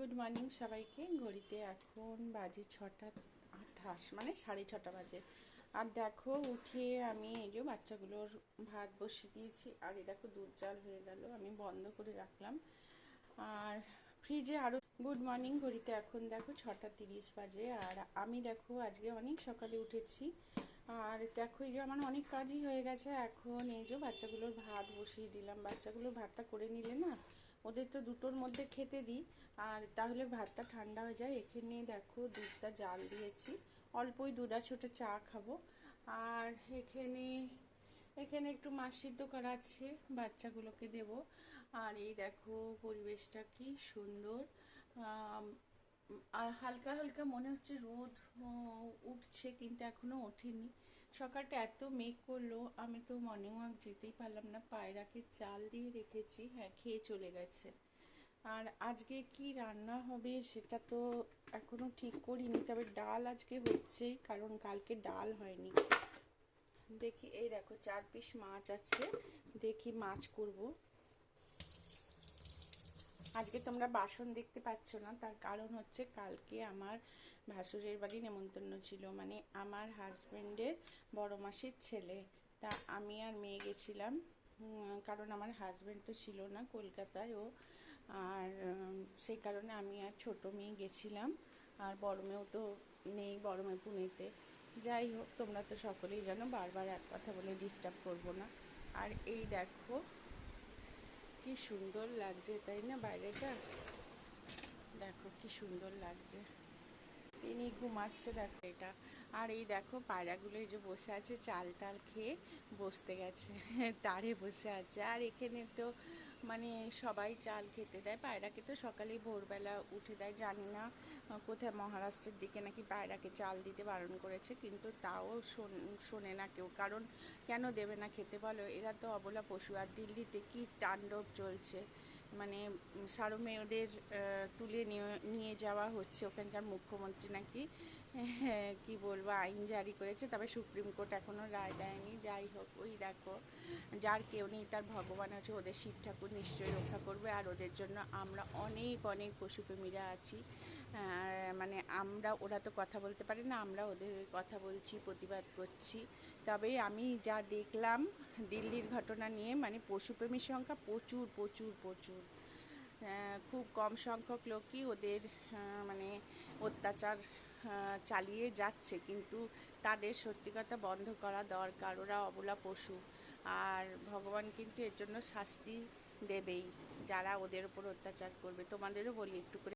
Good morning সবাইকে। ঘড়িতে এখন বাজে 6টা 28, মানে 6:30 বাজে। আর দেখো উঠে আমি এই যে বাচ্চাগুলোর ভাত বসিয়ে দিয়েছি। আর এই দেখো দুধ জাল হয়ে গেল, আমি বন্ধ করে রাখলাম। আর ফ্রিজে আরও গুড মর্নিং। ঘড়িতে এখন দেখো 6টা 30 বাজে। আর আমি দেখো আজকে অনেক সকালে উঠেছি। আর দেখো এই যে আমার অনেক কাজই হয়ে গেছে। এখন এই যে বাচ্চাগুলোর ভাত বসিয়ে দিলাম। বাচ্চাগুলোর ভাতটা করে নিলে না, ওদের তো দুটোর মধ্যে খেতে দিই, আর তাহলে ভাতটা ঠান্ডা হয়ে যায়। এখানে দেখো দুধটা জাল দিয়েছি, অল্পই দুধ আছে, ওটা চা খাবো। আর এখানে এখানে একটু মাছ সিদ্ধ করা আছে, বাচ্চাগুলোকে দেব। আর এই দেখো পরিবেশটা কি সুন্দর। আর হালকা হালকা মনে হচ্ছে রোদ উঠছে, কিন্তু এখনো ওঠেনি। সকালটা এত মেঘ করলো, আমি তো মর্নিং ওয়াক যেতেই পারলাম না। পায়রাকে চাল দিয়ে রেখেছি, হ্যাঁ খেয়ে চলে গেছে। আর আজকে কি রান্না হবে সেটা তো এখনো ঠিক করিনি, তবে ডাল আজকে হচ্ছেই, কারণ কালকে ডাল হয়নি। দেখি এই দেখো 4 পিস মাছ আছে, দেখি মাছ করব। আজকে তোমরা বাসন দেখতে পাচ্ছ না, তার কারণ হচ্ছে কালকে আমার ভাসুরের বাড়ি নেমন্তন্ন ছিল, মানে আমার হাজব্যান্ডের বড় মাসির ছেলে। তা আমি আর মেয়ে গেছিলাম, কারণ আমার হাজব্যান্ড তো ছিল না কলকাতায়, ও আর সেই কারণে আমি আর ছোটো মেয়ে গেছিলাম। আর বড় মেয়েও তো নেই, বড় মেয়ে পুনেতে। যাই হোক, তোমরা তো সকলেই জানো, বারবার এক কথা বলে ডিস্টার্ব করব না। আর এই দেখো কি সুন্দর লাগছে, তাই না? বাইরেটা দেখো কি সুন্দর লাগছে। তিনি ঘুমাচ্ছে, দেখো এটা। আর এই দেখো পায়রাগুলো এই যে বসে আছে, চাল টাল খেয়ে বসতে গেছে, তারে বসে আছে। আর এখানে তো মানে সবাই চাল খেতে দেয় পায়রাকে, তো সকালেই ভোরবেলা উঠে দেয়। জানি না কোথায় মহারাষ্ট্রের দিকে নাকি পায়রাকে চাল দিতে বারণ করেছে, কিন্তু তাও শোনে না কেউ। কারণ কেন দেবে না খেতে বলো, এরা তো অবলা পশু। আর দিল্লিতে কি তাণ্ডব চলছে, মানে সারমে ওদের তুলে নিয়ে যাওয়া হচ্ছে। ওখানকার মুখ্যমন্ত্রী নাকি কি বলবো আইন জারি করেছে, তবে সুপ্রিম কোর্ট এখনও রায় দেয়নি। যাই হোক, ওই দেখো যার কেউ নেই তার ভগবান আছে, ওদের শিব ঠাকুর নিশ্চয়ই রক্ষা করবে। আর ওদের জন্য আমরা অনেক অনেক পশুপ্রেমীরা আছি। মানে আমরা, ওরা তো কথা বলতে পারে না, আমরা ওদের কথা বলছি, প্রতিবাদ করছি। তবে আমি যা দেখলাম দিল্লির ঘটনা নিয়ে, মানে পশুপ্রেমীর সংখ্যা প্রচুর প্রচুর প্রচুর। খুব কম সংখ্যক লোকই ওদের মানে অত্যাচার চালিয়ে যাচ্ছে, কিন্তু তাদের সত্যি কথা বন্ধ করা দরকার। ওরা অবলা পশু, আর ভগবান কিন্তু এর জন্য শাস্তি দেবেই যারা ওদের উপর অত্যাচার করবে। তোমাদেরও বলি একটু করে